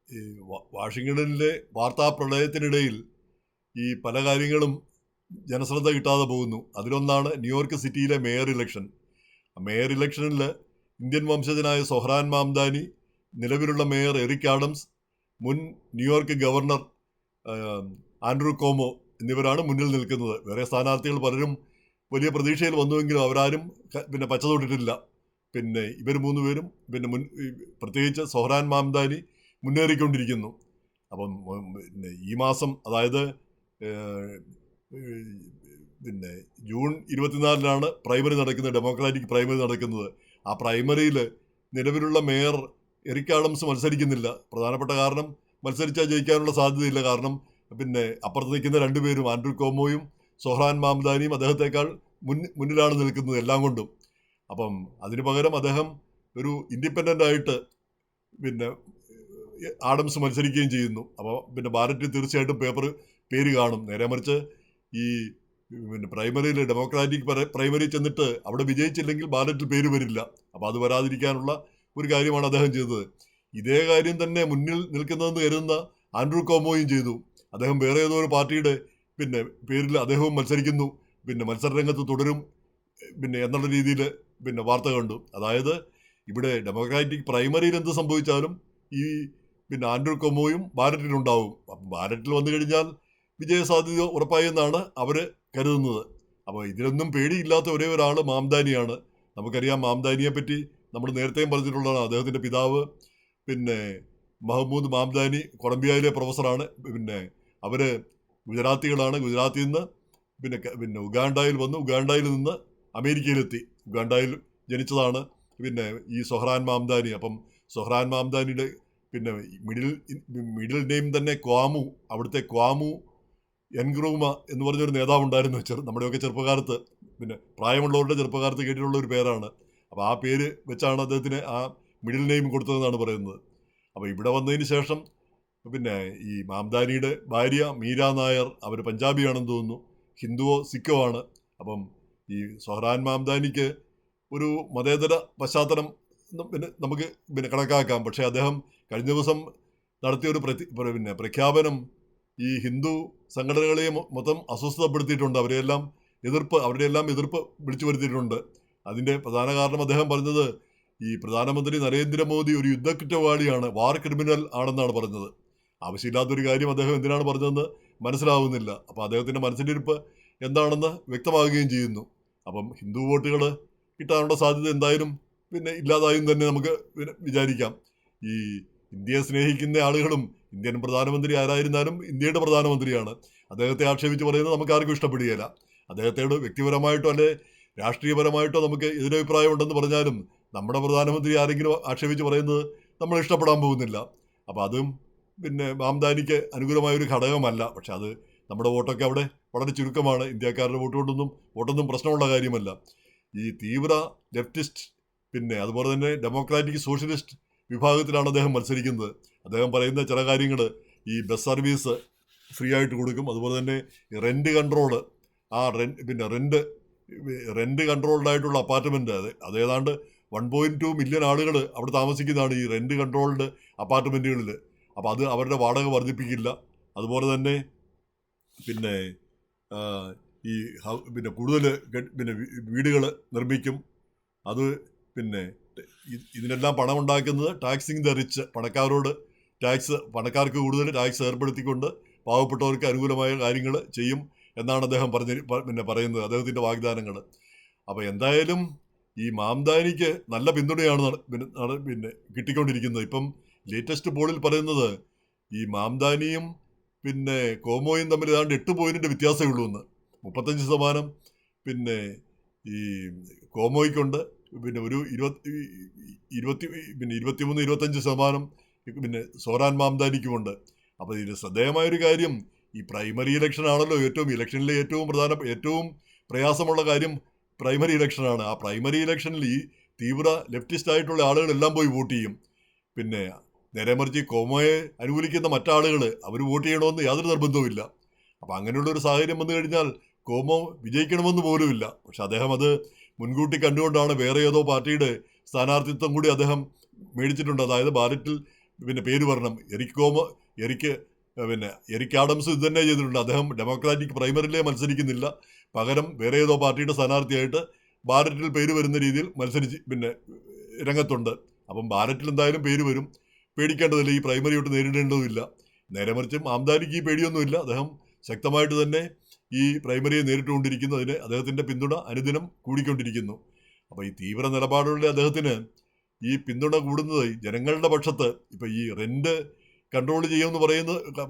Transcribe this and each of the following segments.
ഈ വാഷിങ്ടണിലെ വാർത്താ പ്രളയത്തിനിടയിൽ ഈ പല കാര്യങ്ങളും ജനശ്രദ്ധ കിട്ടാതെ പോകുന്നു. അതിലൊന്നാണ് ന്യൂയോർക്ക് സിറ്റിയിലെ മേയർ ഇലക്ഷൻ. മേയർ ഇലക്ഷനിൽ ഇന്ത്യൻ വംശജനായ സൊഹ്റാൻ മാംദാനി, നിലവിലുള്ള മേയർ എറിക് ആഡംസ്, മുൻ ന്യൂയോർക്ക് ഗവർണർ ആൻഡ്രൂ കോമോ എന്നിവരാണ് മുന്നിൽ നിൽക്കുന്നത്. വേറെ സ്ഥാനാർത്ഥികൾ പലരും വലിയ പ്രതീക്ഷയിൽ വന്നുവെങ്കിലും അവരാരും പിന്നെ പച്ച തൊട്ടിട്ടില്ല. പിന്നെ ഇവർ മൂന്നുപേരും പ്രത്യേകിച്ച് സൊഹ്റാൻ മാംദാനി മുന്നേറിക്കൊണ്ടിരിക്കുന്നു. അപ്പം പിന്നെ ഈ മാസം, അതായത് പിന്നെ ജൂൺ 24-നാണ് പ്രൈമറി നടക്കുന്നത്, ഡെമോക്രാറ്റിക് പ്രൈമറി നടക്കുന്നത്. ആ പ്രൈമറിയിൽ നിലവിലുള്ള മേയർ എറിക് ആഡംസ് മത്സരിക്കുന്നില്ല. പ്രധാനപ്പെട്ട കാരണം, മത്സരിച്ചാൽ ജയിക്കാനുള്ള സാധ്യതയില്ല. കാരണം പിന്നെ അപ്പുറത്ത് നിൽക്കുന്ന രണ്ടുപേരും, ആൻഡ്രൂ കോമോയും സൊഹ്റാൻ മാംദാനിയും അദ്ദേഹത്തെക്കാൾ മുന്നിലാണ് നിൽക്കുന്നത് എല്ലാം കൊണ്ടും. അപ്പം അതിനു പകരം അദ്ദേഹം ഒരു ഇൻഡിപെൻഡൻ്റ് ആയിട്ട് പിന്നെ ആഡംസ് മത്സരിക്കുകയും ചെയ്യുന്നു. അപ്പോൾ പിന്നെ ബാലറ്റിൽ തീർച്ചയായിട്ടും പേര് കാണും. നേരെ മറിച്ച് ഈ പിന്നെ പ്രൈമറിയിൽ, ഡെമോക്രാറ്റിക് പ്രൈമറി ചെന്നിട്ട് അവിടെ വിജയിച്ചില്ലെങ്കിൽ ബാലറ്റിൽ പേര് വരില്ല. അപ്പോൾ അത് വരാതിരിക്കാനുള്ള ഒരു കാര്യമാണ് അദ്ദേഹം ചെയ്തത്. ഇതേ കാര്യം തന്നെ മുന്നിൽ നിൽക്കുന്നതെന്ന് കരുതുന്ന ആൻഡ്രൂ കോമോയും ചെയ്തു. അദ്ദേഹം വേറെ ഏതോ ഒരു പാർട്ടിയുടെ പിന്നെ പേരിൽ അദ്ദേഹവും മത്സരിക്കുന്നു, പിന്നെ മത്സരരംഗത്ത് തുടരും എന്നുള്ള രീതിയിൽ വാർത്ത കണ്ടു. അതായത് ഇവിടെ ഡെമോക്രാറ്റിക് പ്രൈമറിയിൽ എന്ത് സംഭവിച്ചാലും ഈ ആൻഡ്രൂ കോമോയും ബാലറ്റിലുണ്ടാവും. അപ്പം ബാലറ്റിൽ വന്നു കഴിഞ്ഞാൽ വിജയസാധ്യത ഉറപ്പായെന്നാണ് അവർ കരുതുന്നത്. അപ്പോൾ ഇതിലൊന്നും പേടിയില്ലാത്ത ഒരേ ഒരാൾ മാംദാനിയാണ്. നമുക്കറിയാം, മാംദാനിയെ പറ്റി നമ്മൾ നേരത്തെയും പറഞ്ഞിട്ടുള്ളതാണ്. അദ്ദേഹത്തിൻ്റെ പിതാവ് മഹമ്മൂദ് മാംദാനി കൊളംബിയയിലെ പ്രൊഫസറാണ്. അവർ ഗുജറാത്തികളാണ്. ഗുജറാത്തിൽ നിന്ന് ഉഗാണ്ടയിൽ വന്ന് ഉഗാണ്ടയിൽ നിന്ന് അമേരിക്കയിലെത്തി. ഉഗാണ്ടയിൽ ജനിച്ചതാണ് ഈ സൊഹ്റാൻ മാംദാനി. അപ്പം സൊഹ്റാൻ മാംദാനിയുടെ മിഡിൽ നെയിം തന്നെ ക്വാമു. അവിടുത്തെ ക്വാമു എൻഗ്രൂമ എന്ന് പറഞ്ഞൊരു നേതാവുണ്ടായിരുന്നു. നമ്മുടെയൊക്കെ ചെറുപ്പകാലത്ത്, പ്രായമുള്ളവരുടെ ചെറുപ്പകാലത്ത് കേട്ടിട്ടുള്ള ഒരു പേരാണ്. അപ്പോൾ ആ പേര് വെച്ചാണ് അദ്ദേഹത്തിന് ആ മിഡിൽ നെയിം കൊടുത്തതെന്നാണ് പറയുന്നത്. അപ്പോൾ ഇവിടെ വന്നതിന് ശേഷം ഈ മാംദാനിയുടെ ഭാര്യ മീര നായർ, അവർ പഞ്ചാബിയാണെന്ന് തോന്നുന്നു, ഹിന്ദുവോ സിഖോ ആണ്. അപ്പം ഈ സൊഹ്റാൻ മാംദാനിക്ക് ഒരു മതേതര പശ്ചാത്തലം നമുക്ക് കണക്കാക്കാം. പക്ഷേ അദ്ദേഹം കഴിഞ്ഞ ദിവസം നടത്തിയൊരു പ്രഖ്യാപനം ഈ ഹിന്ദു സംഘടനകളെയും മൊത്തം അസ്വസ്ഥപ്പെടുത്തിയിട്ടുണ്ട്. അവരുടെ എല്ലാം എതിർപ്പ് വിളിച്ചു വരുത്തിയിട്ടുണ്ട്. അതിൻ്റെ പ്രധാന കാരണം അദ്ദേഹം പറഞ്ഞത്, ഈ പ്രധാനമന്ത്രി നരേന്ദ്രമോദി ഒരു യുദ്ധക്കുറ്റവാളിയാണ്, വാർ ക്രിമിനൽ ആണെന്നാണ് പറഞ്ഞത്. ആവശ്യമില്ലാത്തൊരു കാര്യം അദ്ദേഹം എന്തിനാണ് പറഞ്ഞതെന്ന് മനസ്സിലാവുന്നില്ല. അപ്പോൾ അദ്ദേഹത്തിൻ്റെ മനസ്സിലിരിപ്പ് എന്താണെന്ന് വ്യക്തമാകുകയും ചെയ്യുന്നു. അപ്പം ഹിന്ദു വോട്ടുകൾ കിട്ടാനുള്ള സാധ്യത എന്തായാലും ഇല്ലാതായും തന്നെ നമുക്ക് വിചാരിക്കാം. ഈ ഇന്ത്യയെ സ്നേഹിക്കുന്ന ആളുകളും, ഇന്ത്യൻ പ്രധാനമന്ത്രി ആരായിരുന്നാലും ഇന്ത്യയുടെ പ്രധാനമന്ത്രിയാണ്. അദ്ദേഹത്തെ ആക്ഷേപിച്ച് പറയുന്നത് നമുക്ക് ആർക്കും ഇഷ്ടപ്പെടുകയില്ല. അദ്ദേഹത്തോട് വ്യക്തിപരമായിട്ടോ അല്ലെ രാഷ്ട്രീയപരമായിട്ടോ നമുക്ക് എതിരഭിപ്രായം ഉണ്ടെന്ന് പറഞ്ഞാലും നമ്മുടെ പ്രധാനമന്ത്രി ആരെങ്കിലും ആക്ഷേപിച്ച് പറയുന്നത് നമ്മൾ ഇഷ്ടപ്പെടാൻ പോകുന്നില്ല. അപ്പോൾ അതും മാംദാനിക്ക് അനുകൂലമായൊരു ഘടകമല്ല. പക്ഷെ അത് നമ്മുടെ വോട്ടൊക്കെ അവിടെ വളരെ ചുരുക്കമാണ്. ഇന്ത്യക്കാരുടെ വോട്ടൊന്നും പ്രശ്നമുള്ള കാര്യമല്ല. ഈ തീവ്ര ലെഫ്റ്റിസ്റ്റ് അതുപോലെ തന്നെ ഡെമോക്രാറ്റിക് സോഷ്യലിസ്റ്റ് വിഭാഗത്തിലാണ് അദ്ദേഹം മത്സരിക്കുന്നത്. അദ്ദേഹം പറയുന്ന ചില കാര്യങ്ങൾ, ഈ ബസ് സർവീസ് ഫ്രീ ആയിട്ട് കൊടുക്കും, അതുപോലെ തന്നെ റെൻറ്റ് കൺട്രോള്, ആ റെൻറ്റ് കൺട്രോൾഡായിട്ടുള്ള അപ്പാർട്ട്മെൻറ്റ്, അത് ഏതാണ്ട് 1.2 മില്യൺ ആളുകൾ അവിടെ താമസിക്കുന്നതാണ് ഈ റെൻറ്റ് കൺട്രോൾഡ് അപ്പാർട്ട്മെൻറ്റുകളിൽ. അപ്പോൾ അത് അവരുടെ വാടക വർദ്ധിപ്പിക്കില്ല. അതുപോലെ തന്നെ ഈ കൂടുതൽ വീടുകൾ നിർമ്മിക്കും. അത് ഇതിനെല്ലാം പണം ഉണ്ടാക്കുന്നത് ടാക്സിങ് ദ റിച്ച്, പണക്കാർക്ക് കൂടുതൽ ടാക്സ് ഏർപ്പെടുത്തിക്കൊണ്ട് പാവപ്പെട്ടവർക്ക് അനുകൂലമായ കാര്യങ്ങൾ ചെയ്യും എന്നാണ് അദ്ദേഹം പറയുന്നത്, അദ്ദേഹത്തിൻ്റെ വാഗ്ദാനങ്ങൾ. അപ്പോൾ എന്തായാലും ഈ മാംദാനിക്ക് നല്ല പിന്തുണയാണ് കിട്ടിക്കൊണ്ടിരിക്കുന്നത്. ഇപ്പം ലേറ്റസ്റ്റ് പോളിൽ പറയുന്നത് ഈ മാംദാനിയും കോമോയും തമ്മിൽ ഏതാണ്ട് 8 പോയിന്റിൻ്റെ വ്യത്യാസമേ ഉള്ളൂ എന്ന്. 35% ഈ കോമോയ്ക്കുണ്ട്, ഒരു 23-25% സൊഹ്റാൻ മാംദാനിക്കുമുണ്ട്. അപ്പോൾ ഇതിൽ ശ്രദ്ധേയമായൊരു കാര്യം, ഈ പ്രൈമറി ഇലക്ഷൻ ആണല്ലോ ഇലക്ഷനിലെ ഏറ്റവും പ്രയാസമുള്ള കാര്യം പ്രൈമറി ഇലക്ഷനാണ്. ആ പ്രൈമറി ഇലക്ഷനിൽ ഈ തീവ്ര ലെഫ്റ്റിസ്റ്റ് ആയിട്ടുള്ള ആളുകളെല്ലാം പോയി വോട്ട് ചെയ്യും. നേരെ മറിച്ച് കോമോയെ അനുകൂലിക്കുന്ന മറ്റാളുകൾ അവർ വോട്ട് ചെയ്യണമെന്ന് യാതൊരു നിർബന്ധവുമില്ല. അപ്പോൾ അങ്ങനെയുള്ളൊരു സാഹചര്യം വന്നു കഴിഞ്ഞാൽ കോമോ വിജയിക്കണമെന്ന് പോലുമില്ല. പക്ഷെ അദ്ദേഹം അത് മുൻകൂട്ടി കണ്ടുകൊണ്ടാണ് വേറെ ഏതോ പാർട്ടിയുടെ സ്ഥാനാർത്ഥിത്വം കൂടി അദ്ദേഹം മേടിച്ചിട്ടുണ്ട്. അതായത് ബാലറ്റിൽ പിന്നെ പേര് പറയണം. എറിക് ആഡംസ് ഇത് തന്നെ ചെയ്തിട്ടുണ്ട്. അദ്ദേഹം ഡെമോക്രാറ്റിക് പ്രൈമറിയിലേ മത്സരിക്കുന്നില്ല, പകരം വേറെ ഏതോ പാർട്ടിയുടെ സ്ഥാനാർത്ഥിയായിട്ട് ബാലറ്റിൽ പേര് വരുന്ന രീതിയിൽ രംഗത്തുണ്ട്. അപ്പം ബാലറ്റിൽ എന്തായാലും പേര് വരും, പേടിക്കേണ്ടതില്ല, ഈ പ്രൈമറി തൊട്ട് നേരിടേണ്ടതുമില്ല. നേരെ മറിച്ച് മാംദാനിക്ക് ഈ പേടിയൊന്നുമില്ല. അദ്ദേഹം ശക്തമായിട്ട് തന്നെ ഈ പ്രൈമറിയെ നേരിട്ടുകൊണ്ടിരിക്കുന്നു. അതിന് അദ്ദേഹത്തിൻ്റെ പിന്തുണ അനുദിനം കൂടിക്കൊണ്ടിരിക്കുന്നു. അപ്പോൾ ഈ തീവ്ര നിലപാടുള്ള അദ്ദേഹത്തിന് ഈ പിന്തുണ കൂടുന്നത് ജനങ്ങളുടെ പക്ഷത്ത്. ഇപ്പം ഈ റെന്റ് കൺട്രോൾ ചെയ്യുമെന്ന്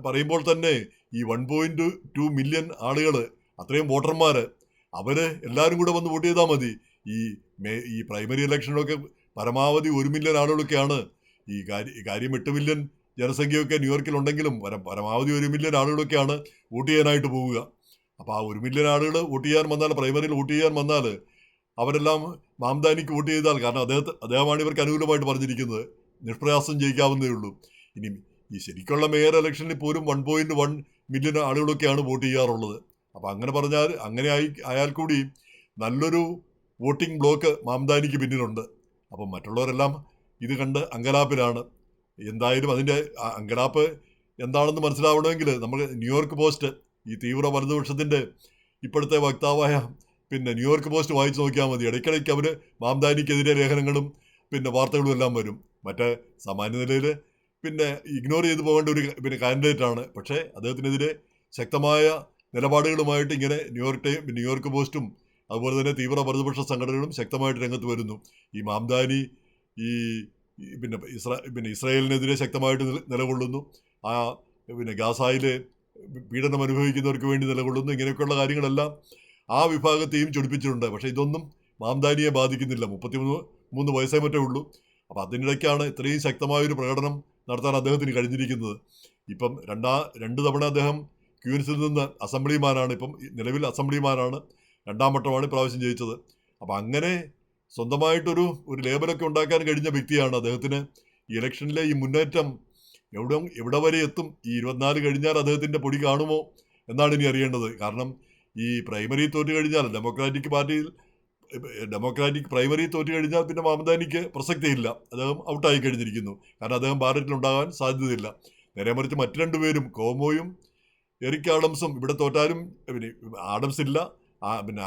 പറയുമ്പോൾ തന്നെ ഈ 1.2 മില്യൺ ആളുകൾ, അത്രയും വോട്ടർമാർ, അവർ എല്ലാവരും കൂടെ വന്ന് വോട്ട് ചെയ്താൽ മതി. ഈ പ്രൈമറി ഇലക്ഷനിലൊക്കെ പരമാവധി 1 മില്യൺ ആളുകളൊക്കെയാണ്. ഈ കാര്യം 8 മില്യൺ ജനസംഖ്യയൊക്കെ ന്യൂയോർക്കിലുണ്ടെങ്കിലും പരമാവധി 1 മില്യൺ ആളുകളൊക്കെയാണ് വോട്ട് ചെയ്യാനായിട്ട് പോവുക. അപ്പോൾ ആ 1 മില്യൺ ആളുകൾ വോട്ട് ചെയ്യാൻ വന്നാൽ, പ്രൈമറിയിൽ വോട്ട് ചെയ്യാൻ വന്നാൽ, അവരെല്ലാം മാംദാനിക്ക് വോട്ട് ചെയ്താൽ, കാരണം അദ്ദേഹമാണ് ഇവർക്ക് അനുകൂലമായിട്ട് പറഞ്ഞിരിക്കുന്നത്, നിഷ്പ്രയാസം ജയിക്കാവുന്നതേ ഉള്ളൂ. ഇനി ഈ ശരിക്കുള്ള മേയർ ഇലക്ഷനിൽ പോലും 1.1 മില്യൺ ആളുകളൊക്കെയാണ് വോട്ട് ചെയ്യാറുള്ളത്. അപ്പം അങ്ങനെ ആയാൽ കൂടി നല്ലൊരു വോട്ടിംഗ് ബ്ലോക്ക് മാംദാനിക്ക് പിന്നിലുണ്ട്. അപ്പം മറ്റുള്ളവരെല്ലാം ഇത് കണ്ട് അങ്കലാപ്പിലാണ്. എന്തായാലും അതിൻ്റെ അങ്കലാപ്പ് എന്താണെന്ന് മനസ്സിലാവണമെങ്കിൽ നമ്മൾ ന്യൂയോർക്ക് പോസ്റ്റ്, ഈ തീവ്ര വലതുപക്ഷത്തിൻ്റെ ഇപ്പോഴത്തെ വക്താവായ ന്യൂയോർക്ക് പോസ്റ്റ് വായിച്ചു നോക്കിയാൽ മതി. ഇടയ്ക്കിടയ്ക്ക് അവർ മാംദാനിക്കെതിരെ ലേഖനങ്ങളും വാർത്തകളും എല്ലാം വരും. മറ്റേ സാമാന്യ നിലയിൽ ഇഗ്നോർ ചെയ്തു പോകേണ്ട ഒരു കാൻഡിഡേറ്റാണ്. പക്ഷേ അദ്ദേഹത്തിനെതിരെ ശക്തമായ നിലപാടുകളുമായിട്ട് ഇങ്ങനെ ന്യൂയോർക്ക് പോസ്റ്റും അതുപോലെ തന്നെ തീവ്ര വലതുപക്ഷ സംഘടനകളും ശക്തമായിട്ട് രംഗത്ത് വരുന്നു. ഈ മാംദാനി ഈ ഇസ്രായേലിനെതിരെ ശക്തമായിട്ട് നിലകൊള്ളുന്നു. ഗാസയിലെ പീഡനം അനുഭവിക്കുന്നവർക്ക് വേണ്ടി നിലകൊള്ളുന്നു. ഇങ്ങനെയൊക്കെയുള്ള കാര്യങ്ങളെല്ലാം ആ വിഭാഗത്തെയും ചൊടിപ്പിച്ചിട്ടുണ്ട്. പക്ഷേ ഇതൊന്നും മാംദാനിയെ ബാധിക്കുന്നില്ല. 33 വയസ്സേ മറ്റേ ഉള്ളൂ. അപ്പം അതിനിടയ്ക്കാണ് ഇത്രയും ശക്തമായൊരു പ്രകടനം നടത്താൻ അദ്ദേഹത്തിന് കഴിഞ്ഞിരിക്കുന്നത്. ഇപ്പം 2 തവണ അദ്ദേഹം ക്യൂൻസിൽ നിന്ന് അസംബ്ലിമാനാണ്. ഇപ്പം നിലവിൽ അസംബ്ലിമാനാണ്. 2ാം വട്ടമാണ് ഇപ്രാവശ്യം ജയിച്ചത്. അപ്പം അങ്ങനെ സ്വന്തമായിട്ടൊരു ലേബലൊക്കെ ഉണ്ടാക്കാൻ കഴിഞ്ഞ വ്യക്തിയാണ്. അദ്ദേഹത്തിന് ഈ ഇലക്ഷനിലെ ഈ മുന്നേറ്റം എവിടെ വരെ എത്തും, ഈ 24 കഴിഞ്ഞാൽ അദ്ദേഹത്തിൻ്റെ പൊടി കാണുമോ എന്നാണ് ഇനി അറിയേണ്ടത്. കാരണം ഈ പ്രൈമറി തോറ്റു കഴിഞ്ഞാൽ, ഡെമോക്രാറ്റിക് പ്രൈമറി തോറ്റു കഴിഞ്ഞാൽ മാംദാനിക്ക് പ്രസക്തിയില്ല. അദ്ദേഹം ഔട്ടായി കഴിഞ്ഞിരിക്കുന്നു. കാരണം അദ്ദേഹം ബാലറ്റിലുണ്ടാകാൻ സാധ്യതയില്ല. നേരെ മറിച്ച് മറ്റു 2 പേരും, കോമോയും എറിക് ആഡംസും ഇവിടെ തോറ്റാലും, ആഡംസ് ഇല്ല,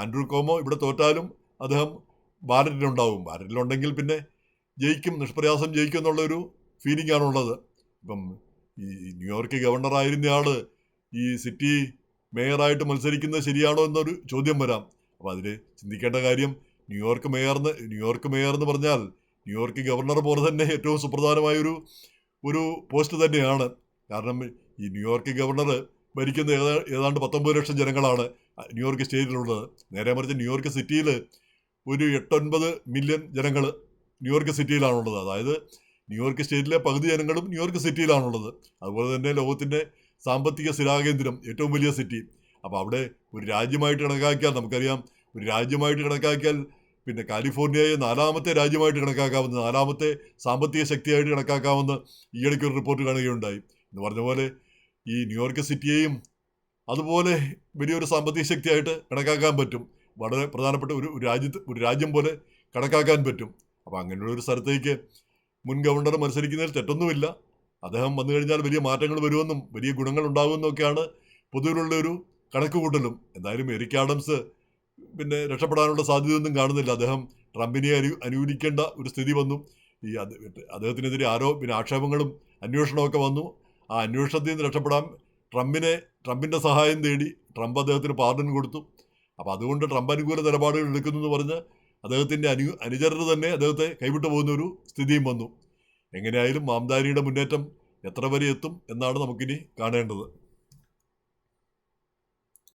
ആൻഡ്രൂ കോമോ ഇവിടെ തോറ്റാലും അദ്ദേഹം ബാലറ്റിലുണ്ടാവും. ബാലറ്റിലുണ്ടെങ്കിൽ ജയിക്കും, നിഷ്പ്രയാസം ജയിക്കും എന്നുള്ളൊരു ഫീലിംഗ് ആണുള്ളത്. ഇപ്പം ഈ ന്യൂയോർക്ക് ഗവർണറായിരുന്നയാൾ ഈ സിറ്റി മേയറായിട്ട് മത്സരിക്കുന്നത് ശരിയാണോ എന്നൊരു ചോദ്യം വരാം. അപ്പോൾ അതിൽ ചിന്തിക്കേണ്ട കാര്യം, ന്യൂയോർക്ക് മേയർ എന്ന് പറഞ്ഞാൽ ന്യൂയോർക്ക് ഗവർണർ പോലെ തന്നെ ഏറ്റവും സുപ്രധാനമായൊരു പോസ്റ്റ് തന്നെയാണ്. കാരണം ഈ ന്യൂയോർക്ക് ഗവർണർ ഭരിക്കുന്ന ഏതാണ്ട് 19 ലക്ഷം ജനങ്ങളാണ് ന്യൂയോർക്ക് സ്റ്റേറ്റിലുള്ളത്. നേരെ മറിച്ച് ന്യൂയോർക്ക് സിറ്റിയിൽ ഒരു 8-9 മില്യൺ ജനങ്ങൾ ന്യൂയോർക്ക് സിറ്റിയിലാണുള്ളത്. അതായത് ന്യൂയോർക്ക് സ്റ്റേറ്റിലെ പകുതി ജനങ്ങളും ന്യൂയോർക്ക് സിറ്റിയിലാണുള്ളത്. അതുപോലെ തന്നെ ലോകത്തിൻ്റെ സാമ്പത്തിക സ്ഥിരാകേന്ദ്രം, ഏറ്റവും വലിയ സിറ്റി. അപ്പോൾ അവിടെ ഒരു രാജ്യമായിട്ട് കണക്കാക്കിയാൽ, നമുക്കറിയാം, ഒരു രാജ്യമായിട്ട് കണക്കാക്കിയാൽ കാലിഫോർണിയയെ 4ാമത്തെ രാജ്യമായിട്ട് കണക്കാക്കാവുന്ന, 4ാമത്തെ സാമ്പത്തിക ശക്തിയായിട്ട് കണക്കാക്കാവുന്ന ഈയിടയ്ക്കൊരു റിപ്പോർട്ട് കാണുകയുണ്ടായി. എന്ന് പറഞ്ഞ പോലെ ഈ ന്യൂയോർക്ക് സിറ്റിയെയും അതുപോലെ വലിയൊരു സാമ്പത്തിക ശക്തിയായിട്ട് കണക്കാക്കാൻ പറ്റും. വളരെ പ്രധാനപ്പെട്ട ഒരു രാജ്യം പോലെ കണക്കാക്കാൻ പറ്റും. അപ്പോൾ അങ്ങനെയുള്ള ഒരു സ്ഥലത്തേക്ക് മുൻ ഗവർണർ മത്സരിക്കുന്നതിൽ തെറ്റൊന്നുമില്ല. അദ്ദേഹം വന്നു കഴിഞ്ഞാൽ വലിയ മാറ്റങ്ങൾ വരുമെന്നും വലിയ ഗുണങ്ങൾ ഉണ്ടാകുമെന്നൊക്കെയാണ് പൊതുവിലുള്ള ഒരു കണക്കുകൂട്ടലും. എന്തായാലും എറിക് ആഡംസ് രക്ഷപ്പെടാനുള്ള സാധ്യതയൊന്നും കാണുന്നില്ല. അദ്ദേഹം ട്രംപിനെ അനുകൂലിക്കേണ്ട ഒരു സ്ഥിതി വന്നു. ഈ അദ്ദേഹത്തിനെതിരെ ആക്ഷേപങ്ങളും അന്വേഷണമൊക്കെ വന്നു. ആ അന്വേഷണത്തിൽ നിന്ന് രക്ഷപ്പെടാൻ ട്രംപിൻ്റെ സഹായം തേടി ട്രംപ് അദ്ദേഹത്തിന് പാർഡൻ കൊടുത്തു. അപ്പോൾ അതുകൊണ്ട് ട്രംപ് അനുകൂല നിലപാടുകൾ എടുക്കുന്നു എന്ന് പറഞ്ഞ് അദ്ദേഹത്തിൻ്റെ അനുചരർ തന്നെ അദ്ദേഹത്തെ കൈവിട്ടു പോകുന്ന ഒരു സ്ഥിതിയും വന്നു. എങ്ങനെയായാലും മാംദാനിയുടെ മുന്നേറ്റം എത്ര വരെ എത്തും എന്നാണ് നമുക്കിനി കാണേണ്ടത്.